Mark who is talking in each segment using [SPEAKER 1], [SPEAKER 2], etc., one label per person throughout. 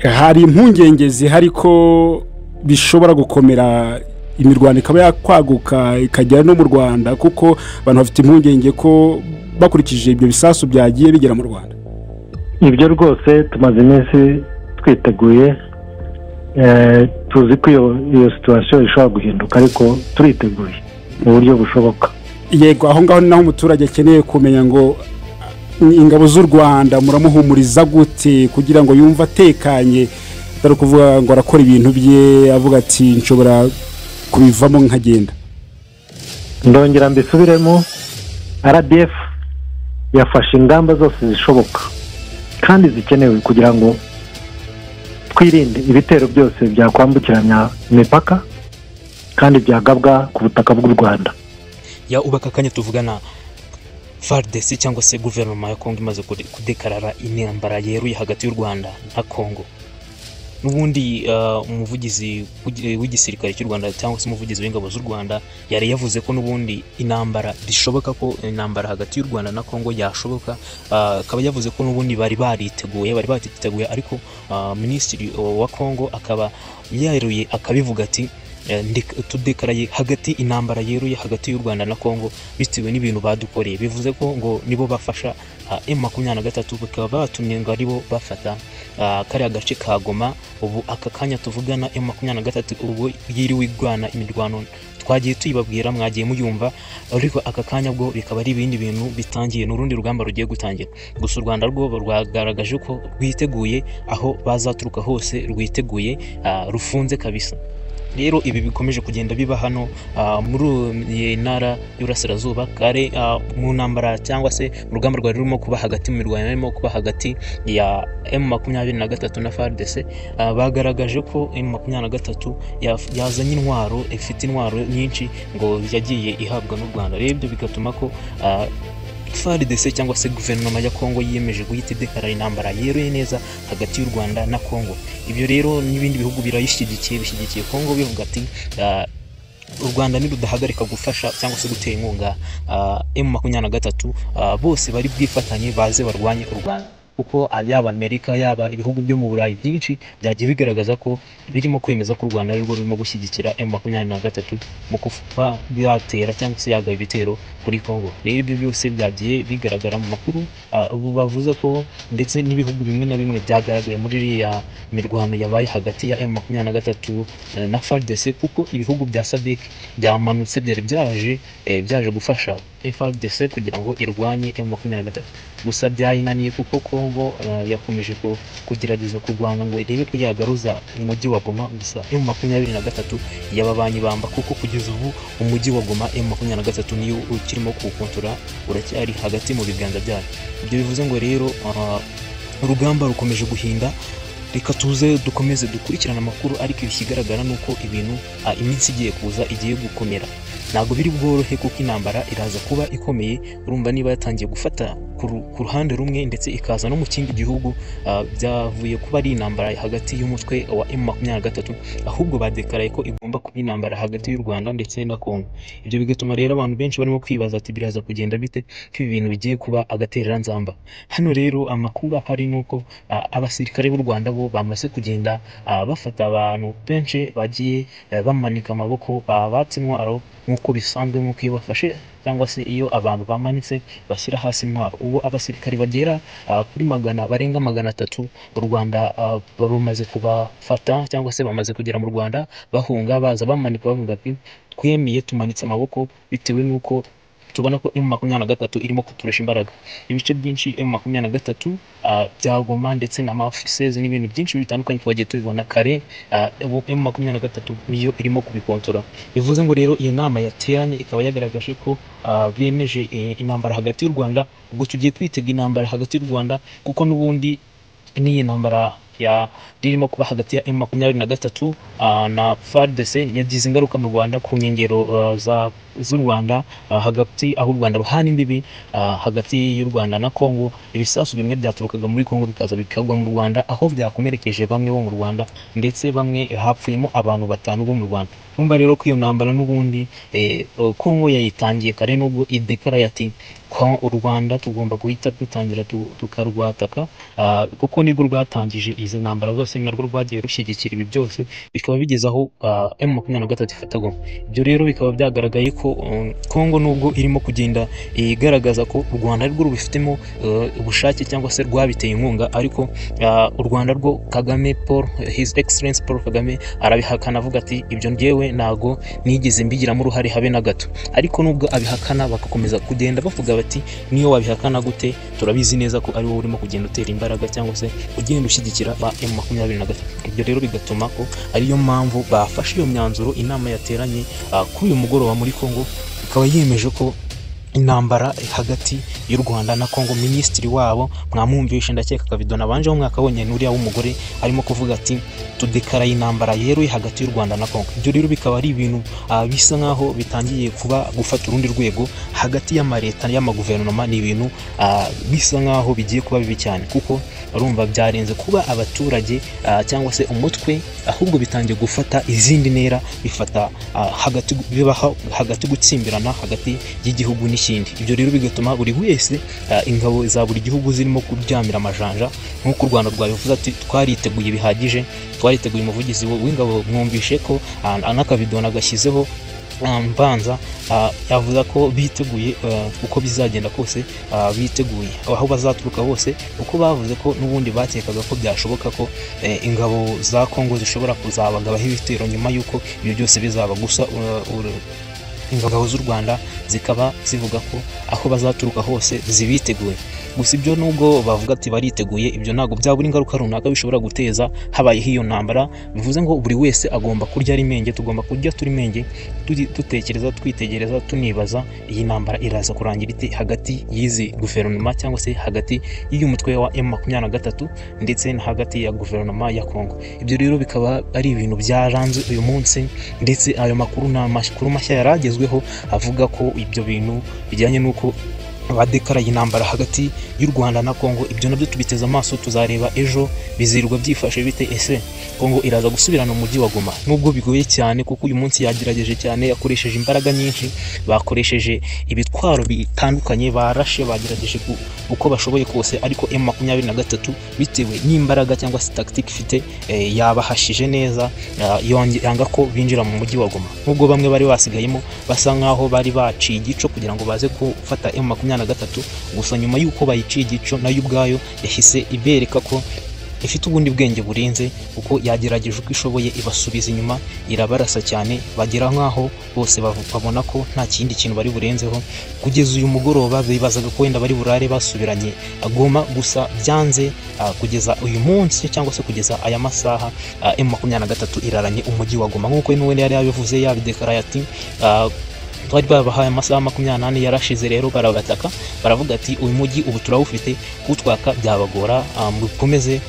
[SPEAKER 1] hari impungenge zihari ko bishobora gukomera imirwano ikaba yakwaguka ikagera no mu Rwanda kuko abantu bafite impungenge ko bakurikije ibyo bisasu byagiye bigera mu Rwanda.
[SPEAKER 2] Ibyo rwose tumaze iminsi twiteguye, tuzi ko iyo situation ishobora guhinduka ariko turiteguye mu buryo bushoboka.
[SPEAKER 1] Yego, aho ngaho naho umuturage akeneye kumenya ngo ingabo z'u Rwanda muramuhumuriza gute kugira ngo yumve atekanye, dore kuvuga ngo arakora ibintu bye avuga ati nshobora kubivamo nkagenda.
[SPEAKER 2] Ndongera mbisubiremo, RDF yafashe ingamba zose zishoboka kandi zikenewe kugira ngo twirinde ibitero byose byakwambukiranya imipaka kandi byagabwa ku butaka bw'u Rwanda.
[SPEAKER 3] Ya ubaka kanya tuvugana FARDC cyangwa se guverinoma ya Kongo imaze kudekarara intambara yeruye hagati y'u Rwanda na Kongo. Nubundi umuvugizi w'igisirikare cy'u Rwanda cyangwa se umuvugizi w'ingabo z'u Rwanda yari yavuze ko nubundi intambara rishoboka ko intambara hagati y'u Rwanda na Kongo yashoboka, akaba yavuze ko nubundi bari batiteguye ariko minisitiri wa Kongo akaba yaruye akabivuga ati tudekaraye hagati intambara yeruye hagati y'u Rwanda na Kongo bitewe n'ibintu badukoreye. Bivuze ko ngo nibo bafasha M23 bakaba batumye ngo aribo bafata kari agace ka Goma. Ubu aka kanya tuvugana M23 ubwo yiriwe igwana imirwano twagiye tuyibabwira mwagiye muyumva, ariko aka kanya bwo bikaba ari ibindi bintu bitangiye n'urundi rugamba rugiye gutangira. Gusa u Rwanda rwo rwagaragaje ko rwiteguye aho bazaturuka hose, rwiteguye rufunze kabisa. Rero ibi bikomeje kugenda biba hano muri ntara y'Uburasirazuba kare mu ntambara cyangwa se mu rugamba rwari rurimo kuba hagati mu mirwano irimo kuba hagati ya M23 na FARDC. Bagaragaje ko M23 yazanye intwaro, ifite intwaro nyinshi ngo yagiye ihabwa n'u Rwanda. Rero ibyo bigatuma ko FARDC cyangwa se guverinoma ya Kongo yiyemeje guhita dekarara intambara yeruye neza hagati y'u Rwanda na Kongo. Ibyo rero n'ibindi bihugu bishyigikiye Kongo bivuga ati u Rwanda nirudahagarika gufasha cyangwa se gutera inkunga M23 bose bari bwifatanye baze barwanye u Rwanda, kuko yaba Amerika yaba ibihugu byo mu Burayi byinshi byagiye bigaragaza ko birimo kwemeza ko u Rwanda rwo rurimo gushyigikira M23 mu kufa byatera cyangwa se yagaye ibitero kuri Kongo. Rero ibyo byose byagiye bigaragara mu makuru, ubu bavuze ko ndetse n'ibihugu bimwe na bimwe byagaragaye muri ya mirwano yabaye hagati ya M23 na FARDC, kuko ibihugu bya SADC byamanutse byari byaje gufasha FARDC kugira ngo irwanye M23. Gusa byayinaniye kuko Kongo yakomeje kugerageza kurwana ngo irebe ko yagaruza umujyi wa Goma. Gusa M23 yababanye bamba, kuko kugeza ubu umujyi wa Goma M23 niyo ukirimo kuwukontora, uracyari hagati mu biganza byayo. Ibyo bivuze ngo rero urugamba rukomeje guhinda. Reka tuze dukomeze dukurikirana amakuru, ariko ikigaragara nuko ibintu iminsi igiye kuza igiye gukomera. Ntabwo biri bworohe kuko intambara iraza kuba ikomeye. Urumva niba yatangiye gufata ku ruhande rumwe ndetse ikaza no mu kindi gihugu, byavuye kuba ari intambara hagati y'umutwe wa M23, ahubwo badekaraye ko igomba kuba intambara hagati y'u Rwanda ndetse na Kongo. Ibyo bigatuma rero abantu benshi barimo kwibaza ati biraza kugenda bite ko ibi bintu bigiye kuba agatereranzamba. Hano rero amakuru ahari nuko abasirikare b'u Rwanda bo bamaze kugenda bafata abantu benshi bagiye bamanika amaboko, batse intwaro nk'uko bisanzwe, nk'uko iyo bafashe cyangwa se iyo abantu bamanitse bashyira hasi intwaro. Ubu abasirikare bagera kuri barenga 300 u Rwanda barumaze kubafata cyangwa se bamaze kugera mu Rwanda bahunga baza bamanika bavuga ati twemeye tumanitse amaboko bitewe n'uko tubona ko M23 irimo kuturusha imbaraga. Ibice byinshi M23 byagoma ndetse n'amafiseze n'ibintu byinshi bitandukanye twagiye tubibona kare, M23 niyo irimo kubikontora. Bivuze ngo rero iyo nama yateranye ikaba yagaragaje ko bemeje intambara hagati y'u Rwanda. Ubwo tugiye twitega intambara hagati y'u Rwanda, kuko n'ubundi n'iyi ntambara irimo kuba hagati ya M23 na FARDC yagize ingaruka mu Rwanda ku nkengero z'u Rwanda hagati aho u Rwanda ruhana imbibi hagati y'u Rwanda na Congo. Ibisasu bimwe byaturukaga muri Congo bikaza bikagwa mu Rwanda, aho byakomerekeje bamwe bo mu Rwanda ndetse bamwe hapfuyemo abantu 5 bo mu Rwanda. Numva rero ko iyo ntambara n'ubundi Congo yayitangiye kare, nubwo idekara ati ko u Rwanda tugomba guhita dutangira tukarwataka, kuko nibwo rwatangije izi ntambara zose, narwo rwagiye rushyigikira ibi byose, bikaba bigeze aho M23 ifata Goma. Ibyo rero bikaba byagaragaye ko Congo nubwo irimo kugenda igaragaza ko u Rwanda rwo rubifitemo ubushake cyangwa se rwabiteye inkunga, ariko u Rwanda rwo Kagame His Excellency Paul Kagame arabihakana, avuga ati ibyo ngewe nago nigeze mbigiramo uruhare habe na gato. Ariko nubwo abihakana bagakomeza kugenda bavuga bati niyo wabihakana gute, turabizi neza ko ari wowe urimo kugenda utera imbaraga cyangwa se ugenda ushyigikira ba M23. Ibyo rero bigatuma ko ariyo mpamvu bafashe iyo myanzuro. Inama yateranye kuri uyu mugoroba muri Congo ikaba yemeje ko intambara hagati y'u Rwanda na Congo, minisitiri wabo mwamwumvishe ndakeka Kavido nabanje ho mwakabonye n'uriya w'umugore arimo kuvuga ati tudekara intambara yeruye hagati y'u Rwanda na Congo. Ibyo rero bikaba ari ibintu bisa nkaho bitangiye kuba gufata urundi rwego hagati y'amareta y'amaguverinoma. Ni ibintu bisa nkaho bigiye kuba bibi cyane, kuko urumva byarenze kuba abaturage cyangwa se umutwe, ahubwo bitangiye gufata izindi ntera, bifata hagati gutsimbirana hagati y'igihugu n'ikindi. Ibyo rero bigatuma buri wese ingabo za buri gihugu zirimo kuryamira amajanja, nk'uko u Rwanda rwabivuze ati twariteguye bihagije, twariteguye. Umuvugizi w'ingabo mwumvishe ko n'akavido nagashyizeho mbanza yavuze ko biteguye uko bizagenda kose, biteguye aho bazaturuka hose, uko bavuze ko n'ubundi bakekaga ko byashoboka ko ingabo za Congo zishobora kuzabagabaho ibitero nyuma y'uko ibyo byose bizaba. Gusa ingabo z'u Rwanda zikaba zivuga ko aho bazaturuka hose zibiteguye. Gusa ibyo nubwo bavuga ati bariteguye, ibyo ntabwo byabura ingaruka runaka bishobora guteza habayeho iyo ntambara. Bivuze ngo buri wese agomba kurya ari menge, tugomba kurya turi menge, dutekereza, twitegereza, tunibaza iyi ntambara iraza kurangira ite hagati y'izi guverinoma cyangwa se hagati y'uyu mutwe wa M23 ndetse na hagati ya guverinoma ya Congo. Ibyo rero bikaba ari ibintu byaranze uyu munsi, ndetse ayo makuru n'amakuru mashya yaragezweho avuga ko ibyo bintu bijyanye n'uko badekaraye intambara hagati y'u Rwanda na Congo. Ibyo nabyo tubiteza amaso, tuzareba ejo bizirwa byifashe bite. Ese Congo iraza gusubirana umujyi wa Goma? Nubwo bigoye cyane, kuko uyu munsi yagerageje cyane, yakoresheje imbaraga nyinshi, bakoresheje ibitwaro bitandukanye, barashe, bagerageje uko bashoboye kose, ariko M23 bitewe n'imbaraga cyangwa se tactique ifite yabahashije neza, yanga ko binjira mu mujyi wa Goma. Nubwo bamwe bari basigayemo basa nkaho bari baciye igico kugira ngo baze gufata M23, gusa nyuma y'uko bayiciye igico nayo ubwayo yahise ibereka ko ifite ubundi bwenge burenze, kuko yagerageje uko ishoboye ibasubiza inyuma, irabarasa cyane, bagera nkaho bose babona ko nta kindi kintu bari burenzeho. Kugeza uyu mugoroba bibazaga ko wenda bari burare basubiranye Goma, gusa byanze. Kugeza uyu munsi cyangwa se kugeza aya masaha M23 iraranye umujyi wa Goma, nk'uko n'uwenda yari yabivuze, yabidekaraye ati twari babahaye amasaha 28 yarashize. Rero barabataka, baravuga ati uyu mujyi ubu turawufite, kutwaka byabagora, mukomeze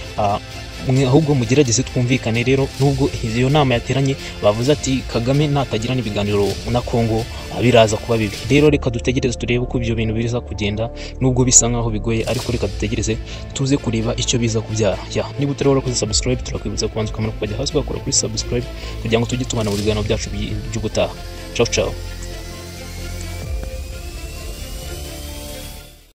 [SPEAKER 3] ahubwo mugerageze twumvikane. Rero nubwo iyo nama yateranye bavuze ati Kagame natagira n'ibiganiro na Congo biraza kuba bibi. Rero reka dutegereze turebe uko ibyo bintu biza kugenda, nubwo bisa nkaho bigoye, ariko reka dutegereze tuze kureba icyo biza kubyara. Niba utarabona kuri subscribe, turakwibutsa kubanza ukamenya kujya hasi ugakora kuri subscribe kugira ngo tujye tubana mu biganiro byacu by'ubutaha. Ciao ciao.